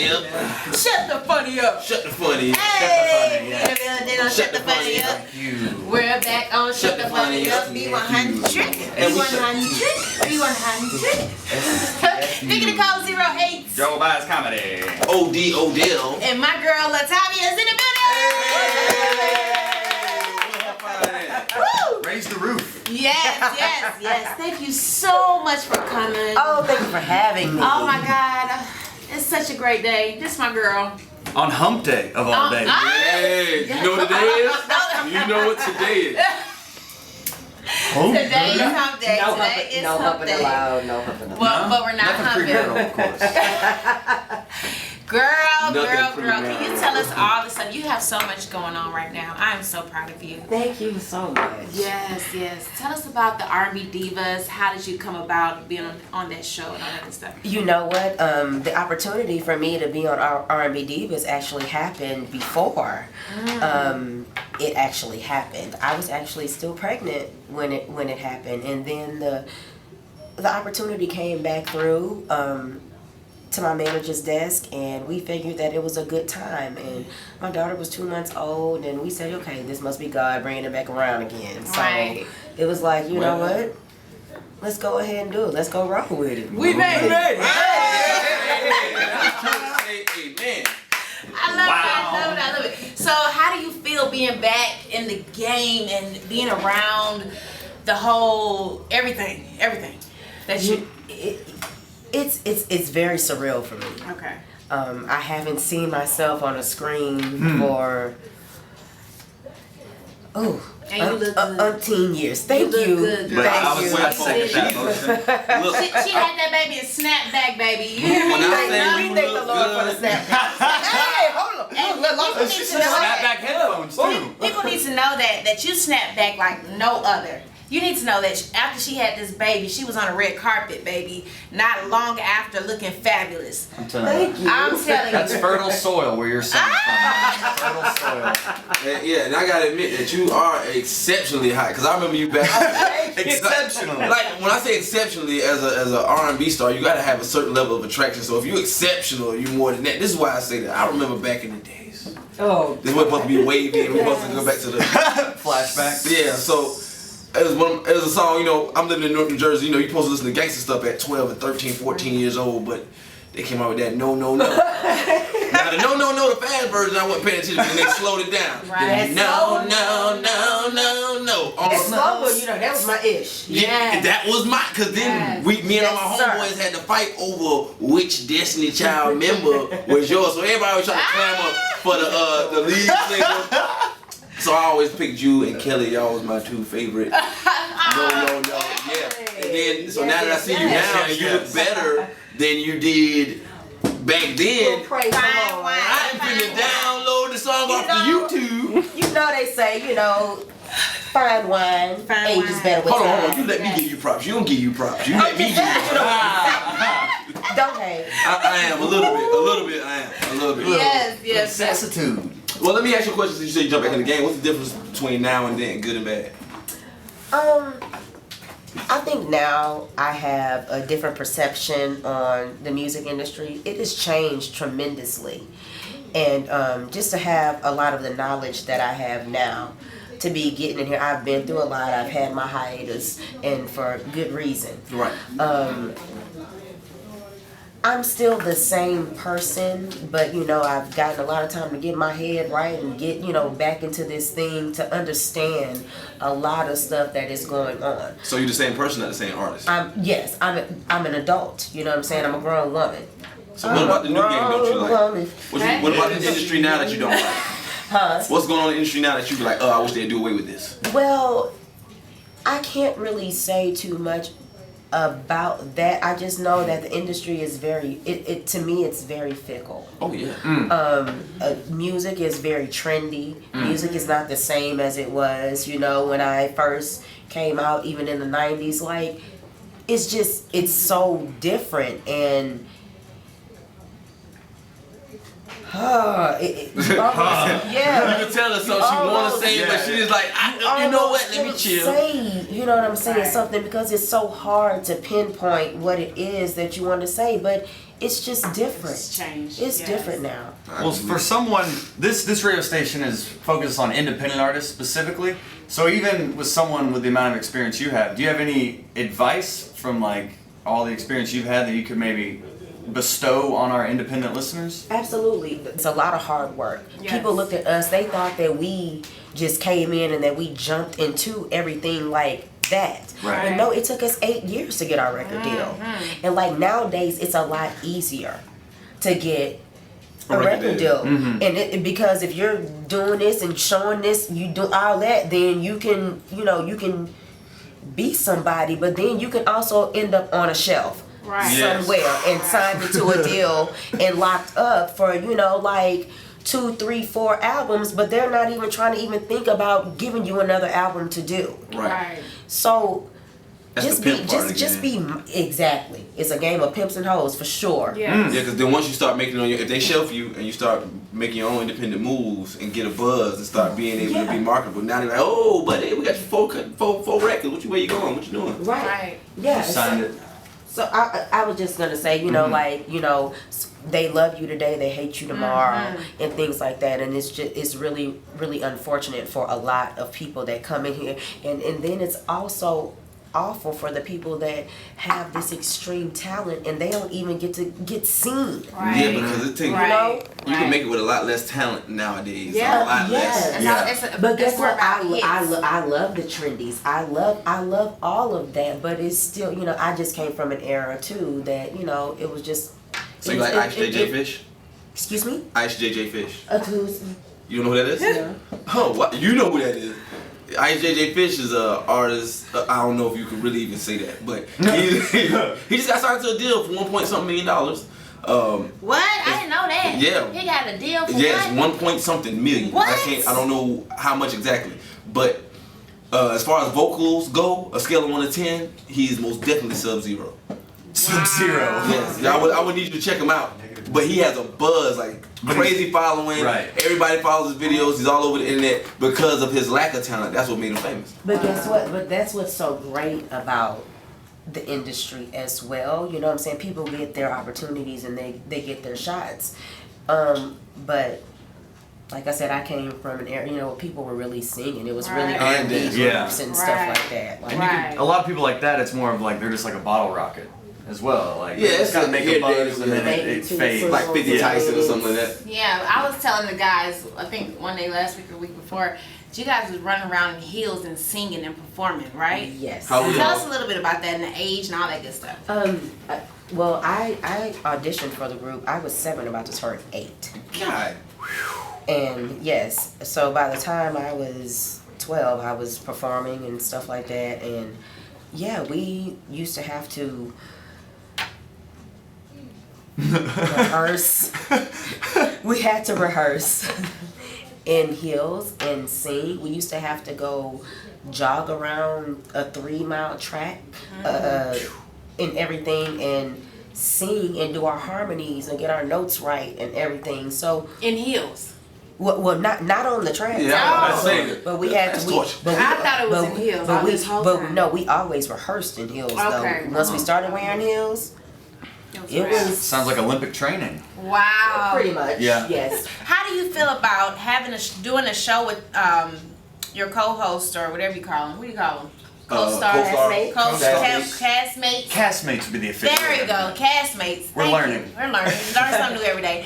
funny up. Shut the funny up. Shut the funny up. Hey, Shut the funny up. We're back on Shut the Funny Up. B100. B100. Thinking to call 08. Joe Bias Comedy. O.D. Odell. And my girl Latavia is in the building. Woo! Raise the roof. Yes. Thank you so much for coming. Oh, thank you for having me. Oh my God. It's such a great day. This is my girl. On hump day of all days. Hey, you know what today is? You know what today is? Today is hump day. No Today is no hump humping day. allowed. No humping allowed. Well, but we're not Nothing humping. pre-marital, of course. Girl, Nothing can you tell us all the stuff? You have so much going on right now. I am so proud of you. Thank you so much. Yes. Tell us about the R&B Divas. How did you come about being on that show and all that good stuff? You know what? The opportunity for me to be on R&B Divas actually happened before it actually happened. I was actually still pregnant when it happened, and then the opportunity came back through to my manager's desk, and we figured that it was a good time, and my daughter was 2 months old, and we said, okay, this must be God bringing it back around again. So it was like, you know what? Let's go ahead and do it. Let's go rock with it. We made it. Amen. I love it. So how do you feel being back in the game and being around the whole everything that you? It's very surreal for me. Okay. I haven't seen myself on a screen for And you look good. umpteen years. Thank you. Good, girl. But I Thank was you. well second that motion. Look, She had that baby and snapped back, baby. You hear me? When I Like, say no. you We thank the look Lord for the good. snap. Hey, hold on. And Look, people need She to said know snapback headphones too. People need to know that you snap back like no other. You need to know that after she had this baby, she was on a red carpet, baby. Not long after, looking fabulous. I'm telling you. Thank you. I'm telling That's you. fertile soil where you're from. Fertile soil. Yeah, and I gotta admit that you are exceptionally hot. Cause I remember you back. Exceptionally. Like when I say exceptionally, as a R&B star, you gotta have a certain level of attraction. So if you're exceptional, you're more than that. This is why I say that. I remember back in the days. Oh. This was supposed to be wavy, and we supposed to go back to the Flashback. Yeah. So. It was a song, you know, I'm living in North New Jersey, you know, you're supposed to listen to gangster stuff at 12 and 13, 14 years old, but they came out with that no. Now the no, the fast version, I wasn't paying attention and they slowed it down. Right. No. That slow one, you know, that was my ish. Yeah, that was my, cause then me and all my homeboys had to fight over which Destiny Child member was yours. So everybody was trying to clamor for the lead singer. So I always picked you and Kelly. Y'all was my two favorite. No. Yeah. And then, so now that I see you now, and you look better than you did back then. I am finna download the song off the YouTube. You know they say, you know, fine wine ages better with Hold time. on. You let me give you props. You don't give you props. You let me give you props. Don't hate. I am a little bit. Yes. Necessitude. Well, let me ask you a question since you say you jump back in the game. What's the difference between now and then, good and bad? I think now I have a different perception on the music industry. It has changed tremendously. And just to have a lot of the knowledge that I have now, to be getting in here, I've been through a lot. I've had my hiatus, and for good reason. Right. I'm still the same person, but you know, I've gotten a lot of time to get my head right and get, you know, back into this thing to understand a lot of stuff that is going on. So you're the same person, not the same artist? Yes, I'm an adult, you know what I'm saying? I'm a grown woman. So what about the new game don't you like? Woman. What about the industry now that you don't like? Huh? What's going on in the industry now that you be like, I wish they'd do away with this? Well, I can't really say too much about that. I just know that the industry is very, to me, it's very fickle. Oh yeah. Music is very trendy. Music is not the same as it was, you know, when I first came out, even in the 90s. Like, it's so different, and yeah. You can tell her so she want to say it, but she just like, you know what? Let me chill. Say, you know what I'm saying? Something, because it's so hard to pinpoint what it is that you want to say, but it's just different. It's changed. It's different now. Well, for someone, this radio station is focused on independent artists specifically. So even with someone with the amount of experience you have, do you have any advice from like all the experience you've had that you could maybe bestow on our independent listeners? Absolutely. It's a lot of hard work. Yes. People looked at us, they thought that we just came in and that we jumped into everything like that. Right. And no, it took us 8 years to get our record deal. And like nowadays, it's a lot easier to get a record deal. And because if you're doing this and showing this, you do all that, then you can, you can be somebody, but then you can also end up on a shelf. Right. Yes. Somewhere and signed into a deal and locked up for like 2, 3, 4 albums, but they're not even trying to even think about giving you another album to do. Right. So That's just the be pimp part just again. be exactly. It's a game of pimps and hoes for sure. Yeah. Yeah, because then once you start making if they shelf you and you start making your own independent moves and get a buzz and start being able to be marketable, now they're like, oh, buddy, we got your four records. Where you going? What you doing? Right. Yeah. Signed it. So I was just gonna say, they love you today, they hate you tomorrow, and things like that. And it's really, really unfortunate for a lot of people that come in here. And then it's also awful for the people that have this extreme talent and they don't even get to get seen. Right. Yeah, because it takes You know? you can make it with a lot less talent nowadays. Yeah. A lot less. Yeah. But guess it's more what? about hits. I love the trendies. I love all of that. But it's still, I just came from an era too that it was just. So you like Ice JJ Fish? Excuse me? Ice JJ Fish. Who's? You don't know who that is? Yeah. Oh, what? You know who that is? Ice JJ Fish is an artist. I don't know if you can really even say that, but he just got signed to a deal for $1.something million. What? I didn't know that. Yeah. He got a deal for Yes, what? 1.something million. What? I don't know how much exactly, but as far as vocals go, a scale of 1 to 10, he's most definitely Sub-Zero. Sub-Zero. Yes, I would need you to check him out. But he has a buzz, like crazy following. Right. Everybody follows his videos. He's all over the internet because of his lack of talent. That's what made him famous. But guess what? But that's what's so great about the industry as well. You know what I'm saying? People get their opportunities and they get their shots. But like I said, I came from an era, where people were really singing. It was really Right. R&B groups Yeah. and stuff like that. Like, And you can, a lot of people like that, it's more of like they're just like a bottle rocket as well. Like Yeah, they just it's gotta like make a buzz here, and then there, it yeah. fades. Like 50 Tyson or something like that. Yeah, I was telling the guys, I think one day last week or week before, that you guys was running around in heels and singing and performing, right? yes. How So old tell y'all? us a little bit about that and the age and all that good stuff. Well, I auditioned for the group. I was 7, about to turn 8. God. And yes, so by the time I was 12, I was performing and stuff like that. And yeah, we used to have to rehearse. We had to rehearse in heels and sing. We used to have to go jog around a 3-mile track and everything and sing and do our harmonies and get our notes right and everything. So In heels. well, not on the track. Yeah, I was saying it. But we had That's to. torture. I thought it was in heels all this whole time. No, we always rehearsed in heels. Okay. Though once we started wearing heels, it rad. was Sounds like Olympic training. Wow. pretty much. Yeah. Yes. How do you feel about having doing a show with your co-host or whatever you call him? What do you call him? Co-star, Castmate. castmates. Castmates would be the official. There you go, castmates. We're Thank learning. you. We're learning. Learn something new every day.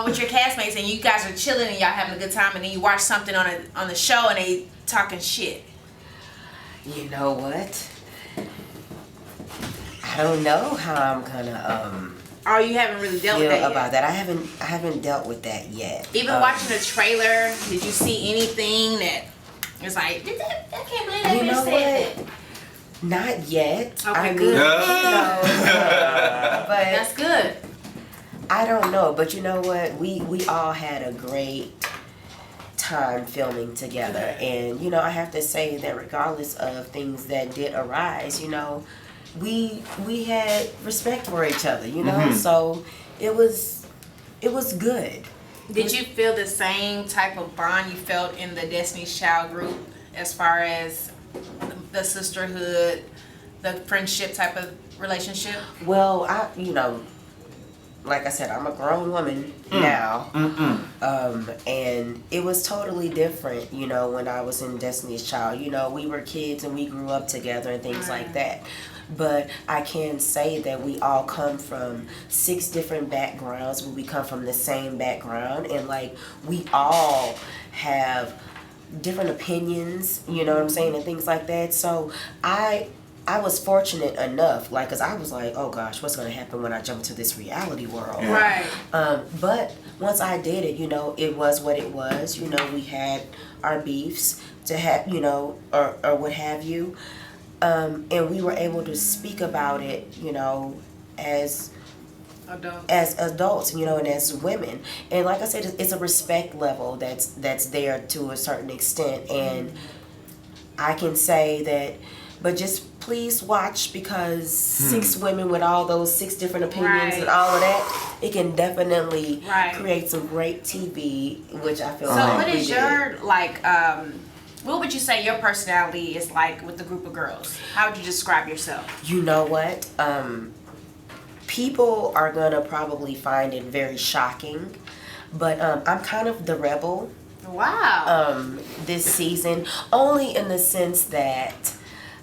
With your castmates, and you guys are chilling and y'all having a good time, and then you watch something on the show and they talking shit. You know what? I don't know how I'm gonna Oh, you haven't really dealt with feel that about yet. that. I haven't dealt with that yet. Even watching the trailer, did you see anything that it's like, I can't believe they You know just said what? Not yet. Okay, I mean, good. but That's good. I don't know, but you know what? We all had a great time filming together, and I have to say that regardless of things that did arise, we had respect for each other, So it was good. Did you feel the same type of bond you felt in the Destiny's Child group as far as the sisterhood, the friendship type of relationship? Well, like I said, I'm a grown woman now. And it was totally different, you know, when I was in Destiny's Child. You know, we were kids and we grew up together and things like that. But I can say that we all come from 6 different backgrounds, but we come from the same background. And, like, we all have different opinions, you know what I'm saying, and things like that. So I was fortunate enough, like, because I was like, oh gosh, what's going to happen when I jump into this reality world? Right. But once I did it, you know, it was what it was. You know, we had our beefs to have, you know, or what have you. And we were able to speak about it, you know, as adults, you know, and as women. And like I said, it's a respect level that's there to a certain extent. And I can say that, but just please watch, because 6 women with all those 6 different opinions and all of that, it can definitely create some great TV, which I feel so like what we is did. your, like, what would you say your personality is like with the group of girls? How would you describe yourself? You know what? People are gonna probably find it very shocking, but I'm kind of the rebel. Wow. This season, only in the sense that,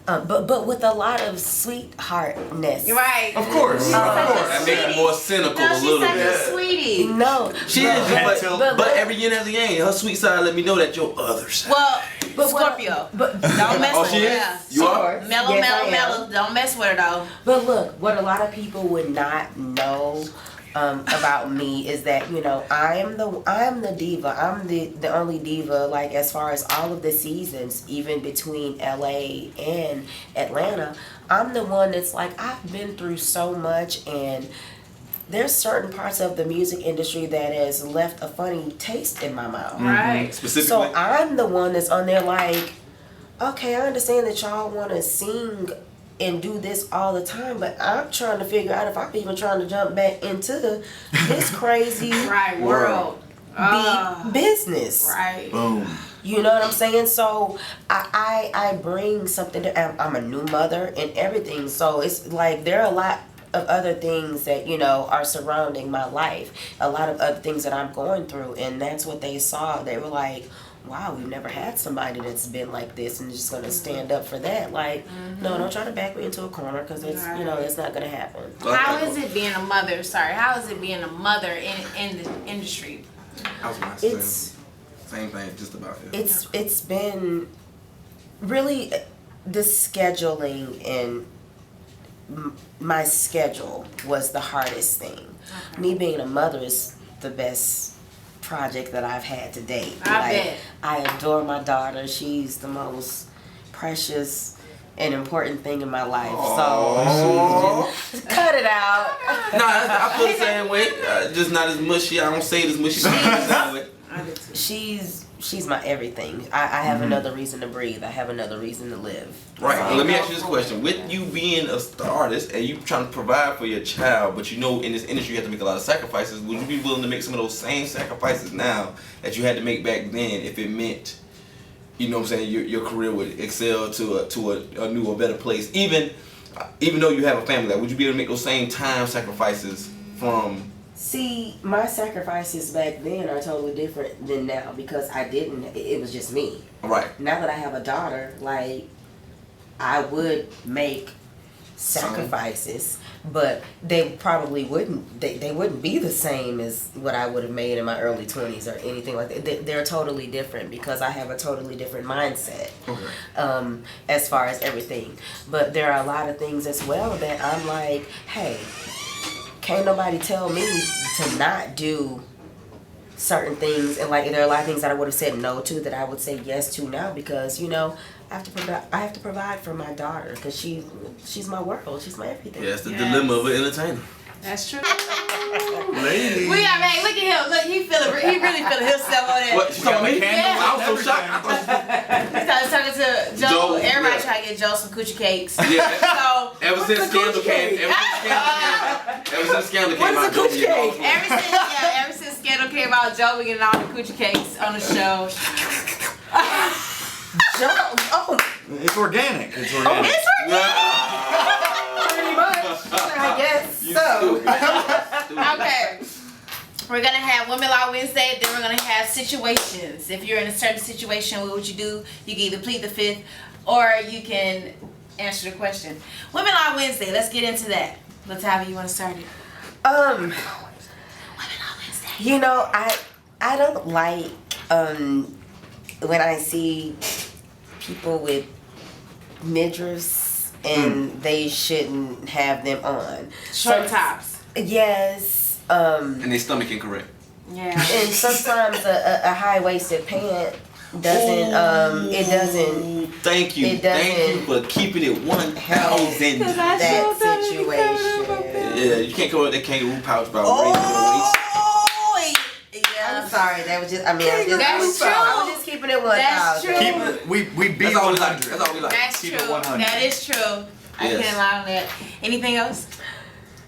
but with a lot of sweetheartness. Right. Of course. That makes it more cynical No, a she's little such bit. a sweetie. No, She is, but but every yin has a yang. Her sweet side let me know that your other side. Well, But what- Scorpio. but Don't mess Oh, with she her. is? Yeah. You are? Mellow, Yes, I mellow, am. mellow. Don't mess with her though. But look, what a lot of people would not know about me is that, you know, I'm the diva. I'm the only diva, like, as far as all of the seasons, even between LA and Atlanta. I'm the one that's like, I've been through so much, and there's certain parts of the music industry that has left a funny taste in my mouth. Right. Specifically. So I'm the one that's on there like, okay, I understand that y'all want to sing and do this all the time, but I'm trying to figure out if I'm even trying to jump back into this crazy World. business. Right. Boom. You know what I'm saying? So I bring something to, I'm a new mother and everything. So it's like there are a lot of other things that, you know, are surrounding my life. A lot of other things that I'm going through. And that's what they saw. They were like, wow, we've never had somebody that's been like this and just going to stand up for that. Like, no, don't try to back me into a corner, because it's, you know, it's not going to happen. How is it being a mother? Sorry. How is it being a mother in the industry? I was my It's same thing, just about it. it's been really the scheduling, and my schedule was the hardest thing. Me being a mother is the best project that I've had to date. I bet. I adore my daughter. She's the most precious and important thing in my life. So she's just cut it out. Nah, I feel the same way. Just not as mushy. I don't say it as mushy, but I feel the same way. She's my everything. I have another reason to breathe. I have another reason to live. Right. Well, let me ask you this question. With you being a star artist and you trying to provide for your child, but you know in this industry you have to make a lot of sacrifices, would you be willing to make some of those same sacrifices now that you had to make back then if it meant, you know what I'm saying, your career would excel to a new or better place? Even though you have a family, like, would you be able to make those same time sacrifices from... See, my sacrifices back then are totally different than now, because I didn't, it was just me. Right. Now that I have a daughter, like, I would make sacrifices, but they probably wouldn't, they wouldn't be the same as what I would have made in my early 20s or anything like that. They're totally different, because I have a totally different mindset. Okay. As far as everything. But there are a lot of things as well that I'm like, hey, can't nobody tell me to not do certain things. And like, there are a lot of things that I would have said no to that I would say yes to now, because, you know, I have to provide for my daughter, because she's my world. She's my everything. Yeah, that's the dilemma of an entertainer. That's true. Lady. We got, man, look at him. Look, he really feeling himself on that. What? She talking about me? Yeah. I was so shocked. I thought He's talking to Joe. Joe, Everybody yeah. trying to get Joe some coochie cakes. Yeah. So ever since Scandal came, out, Joe was getting all the ever since Scandal came out, Joe was getting all the coochie cakes on the show. It's organic. It's Oh, organic. it's organic. Pretty much, I guess so. Okay. We're gonna have Women Law Wednesday, then we're gonna have situations. If you're in a certain situation, what would you do? You can either plead the fifth or you can answer the question. Women Law Wednesday, let's get into that. Latavia, you wanna start it? Women Law Wednesday. You know, I don't like when I see people with midriffs and they shouldn't have them on. Short tops. Yes. And their stomach incorrect. Yeah. And sometimes a high-waisted pant doesn't it doesn't Thank you. It doesn't Thank you for keeping it 1,000. that situation. Yeah, you can't go with that kangaroo pouch by raising your waist. I'm sorry, that was just I was just keeping it 1,000. That's true. Keep it. We beat That's all we 100. like. That's all we like. That's Keep it true. 100. That is true. I Yes. can't lie on that. Anything else?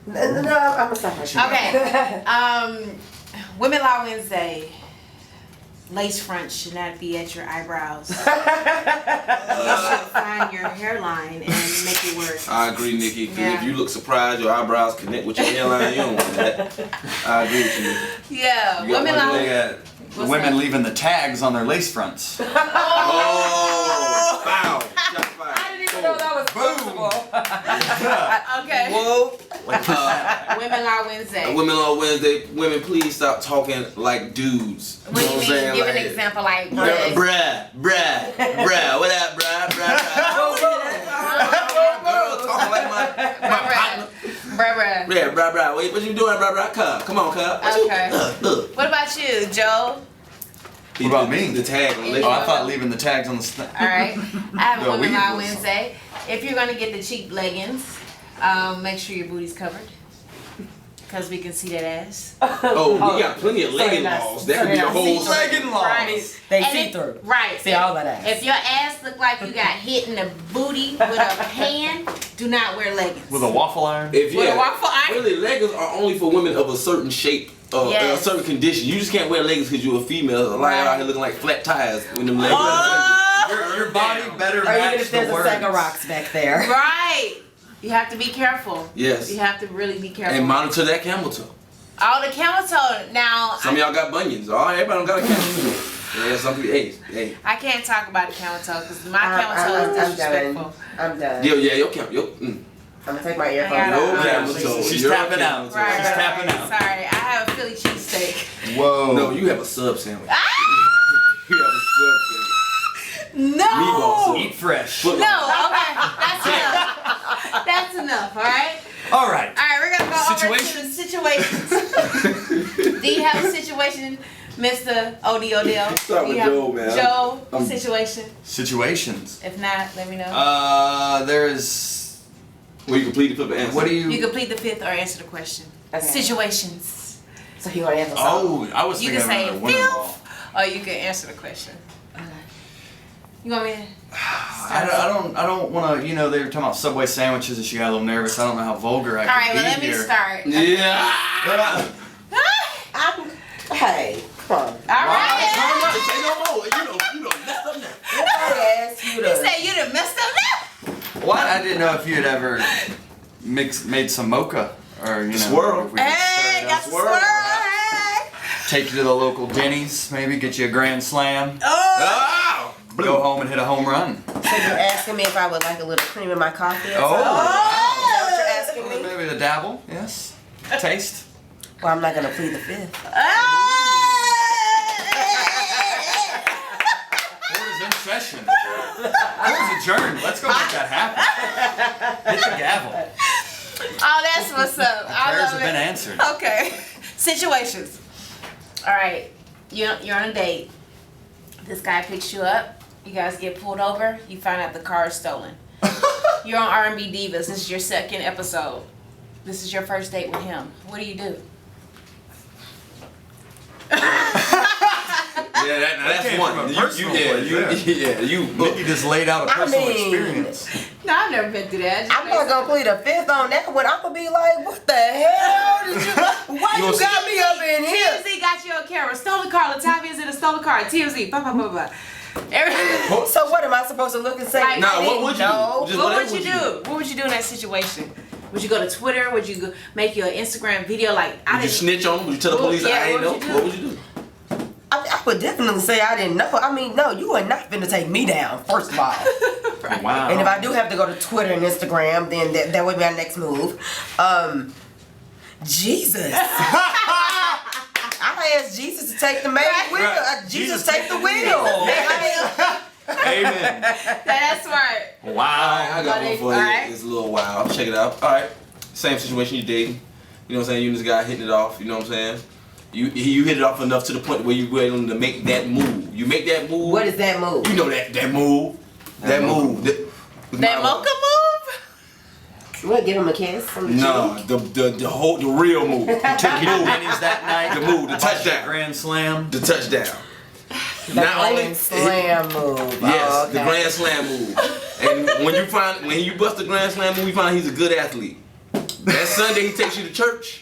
No, I'm gonna stop my shit. Okay. Women Law Wednesday. Lace front should not be at your eyebrows. You should find your hairline and make it work. I agree, Nikki. Because Yeah. if you look surprised, your eyebrows connect with your hairline, you don't want that. I agree with you, Nikki. Yeah. You got Women one Law. They got the What's women that? leaving the tags on their lace fronts. Oh, wow. Shot fired. I didn't even know that was possible. Okay. Whoa. Women Law Wednesday. Women on Wednesday, women, please stop talking like dudes. What do you know mean? saying? Give Like, an example like Bruh, bruh, what up, bruh? Girl, talking like my partner. bruh. Yeah, bruh. What you doing, bruh? Come on, cuz. Okay. What about you, Joe? What about me? The tag on Oh, I thought leaving the tags on the. All right. I have a The Women Law weave was- Wednesday. If you're gonna get the cheap leggings, make sure your booty's covered. Cause we can see that ass. Oh, we got plenty of legging laws. That could be a whole Legging laws. Right. They And see if- through. Right. See all that ass. If your ass look like you got hit in the booty with a pan, do not wear leggings. With a waffle iron. If With a yeah, waffle iron? really, leggings are only for women of a certain shape, Yes. a certain condition. You just can't wear leggings because you're a female. Like Right. out here looking like flat tires when them leggings. Your body better Or even match if the there's a words. sack of rocks back there. Right. You have to be careful. Yes. You have to really be careful. And monitor that camel toe. Oh, the camel toe. Now, Some of y'all got bunions. All right, everybody don't got a camel toe. Yeah, some people. Hey. I can't talk about the camel toe because my camel toe is I'm disrespectful. done. I'm done. Your camel. I'm gonna take my I earphones gotta- Your Oh, camel yeah, toe. she's Your tapping camel out. toe. Right, She's tapping right. out. Sorry, I have a Philly cheesesteak. Whoa. No, you have a sub sandwich. Ah! You have a sub sandwich. No. Meatball sub. Eat fresh. Foot No. long. Okay. That's enough. That's enough. All right. All right. All right. We're gonna go Situations? over to situations. Do you have a situation, Mr. Odell? Start with Joe, man. Joe, I'm- situation. Situations. If not, let me know. There's. Well, you completely flip the answer. What do You you? can plead the fifth or answer the question. Okay. Situations. So you wanna answer something? Oh, I was You thinking can of say another women law. filth or you can answer the question. You want me to? I don't want to. You know, they were talking about Subway sandwiches, and she got a little nervous. I don't know how vulgar I All right. can Well, be let me here. start. Yeah. Hey, come on. All right. Say no more. You know, messed up now. Nobody asked you You to. say you done messed up now. What? I didn't know if you had ever made some mocha or you know. Swirl. if we could stir Hey, it got up. the swirl. swirl. Hey. Take you to the local Denny's, maybe get you a grand slam. Oh. Ah! Go home and hit a home run. So you're asking me if I would like a little cream in my coffee? Or Oh. something? Is that what you're asking me? Maybe the dabble, yes. Taste. Well, I'm not gonna plead the fifth. Court is in session. Court is adjourned. Let's go make that happen. Hit the gavel. Oh, that's what's up. I Prayers love have it. been answered. Okay. Situations. All right. You're on a date. This guy picks you up. You guys get pulled over. You find out the car is stolen. You're on R&B Divas. This is your second episode. This is your first date with him. What do you do? Yeah, that's came one. from a You, personal place there. you. Nikki just laid out a personal mean- experience. No, I've never been through that. I'm not gonna plead the fifth on that one. I'm gonna be like, what the hell did you? Why you got me up in here? TMZ got you on camera. Stolen car. Latavia's in a stolen car. TMZ. Blah, blah, blah, blah. So what am I supposed to look and say? Like, Nah, I what would didn't you know? do? Just What whatever would you do? What would you do in that situation? Would you go to Twitter? Would you make your Instagram video like? Would you snitch on them? Would you tell the police I ain't know? What would you do? I would definitely say I didn't know. I mean, no, you are not finna take me down, first of all. Right. Wow. And if I do have to go to Twitter and Instagram, then that would be our next move. Jesus. I asked Jesus to take the main wheel. Jesus, take the wheel. Amen. That's smart. Wow. I got one for you. Alright. It's a little wild. Check it out. Alright. Same situation, you dating. You know what I'm saying? You and this guy hitting it off. You know what I'm saying? You hit it off enough to the point where you're willing to make that move. You make that move. What is that move? You know that move. That move. That mocha move? What, give him a kiss? No, the real move. Took you to Denny's that night. The move, the touchdown. Grand slam. The touchdown. The grand slam move. Yes, Oh, okay. the grand slam move. And when you bust the grand slam move, you find he's a good athlete. That Sunday he takes you to church.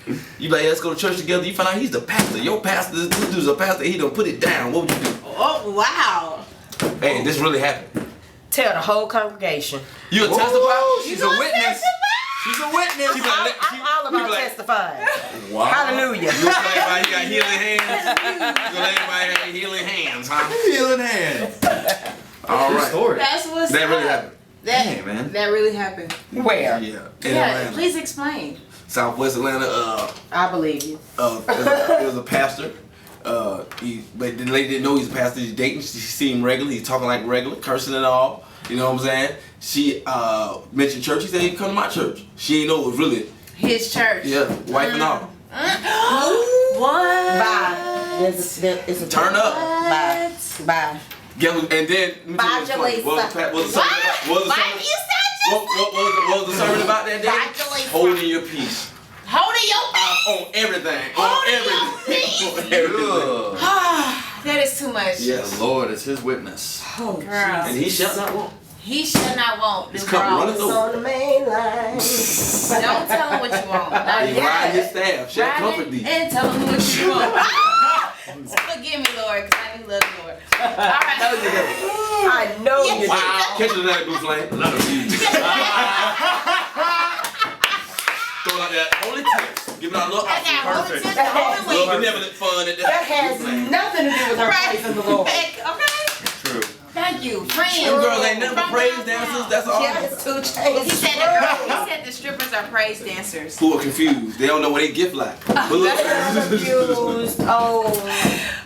You be like, let's go to church together. You find out he's the pastor. Your pastor, this dude's a pastor. He don't put it down. What would you do? Oh wow. Hey, this really happened. Tell the whole congregation. You a testify? She's a witness. She's a witness. I'm all about testifying. Wow. Hallelujah. You gonna let everybody got healing hands? You gonna let everybody have healing hands, huh? Healing hands. All True right. story. That's what's That up. really happened. Dang, man. That really happened. Where? Yeah. In Yeah, Atlanta. please explain. Southwest Atlanta. I believe you. It was a pastor. But the lady didn't know he's a pastor. He's dating. She see him regularly. He's talking like regular, cursing and all. You know what I'm saying? She mentioned church. He said he'd come to my church. She didn't know it was really, His church. yeah, wife and all. What? Bye. It's a Turn up. Bye. Bye. Get, and then Bye, what was the sermon about? What was the sermon about that day? Bye, Jalisa. Holding your peace. Holding your On everything. Holding your On everything. On everything. That is too much. Yes. The Lord is his witness. Oh, Girl. And he shall not want. He should not want this It's come running girl. over. on the main line. Don't tell him what you want. Not He yet. ride his staff. Shall comfort thee. And tell him what you want. Forgive me, Lord, because I do love you, Lord. All right. I know you do. Wow. Catch you tonight, Blue Flame. Love you. Throw out that holy text. Give it out a little I got holy perfect. tips, holy Little wings. benevolent fun at That has nothing to do with her Right. place in the Lord. Okay. True. Thank you, friend. Them girls ain't nothing but From praise my dancers. mouth. That's all. Yeah, it's 2 He chains. said the strippers are praise dancers. Who are confused. They don't know what they gift like. But look. Confused. Oh.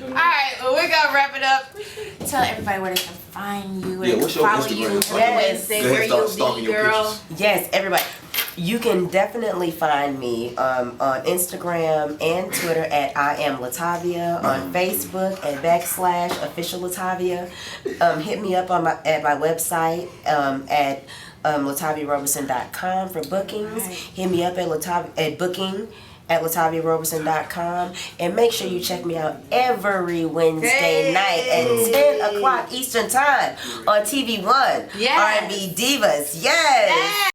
Alright, well we're gonna wrap it up. Tell everybody where they can find you, where Yeah, they what's can your follow Instagram? you, Yes. Wednesday, Go ahead, where start you'll stalking be, your girl. pictures. Yes, everybody. You can definitely find me on Instagram and Twitter at I am Latavia, on Facebook at @official Latavia. Hit me up on at my website at LataviaRoberson.com for bookings. Right. Hit me up at booking@LataviaRoberson.com, and make sure you check me out every Wednesday night at 10 o'clock Eastern Time on TV1. Yes. R&B Divas. Yes.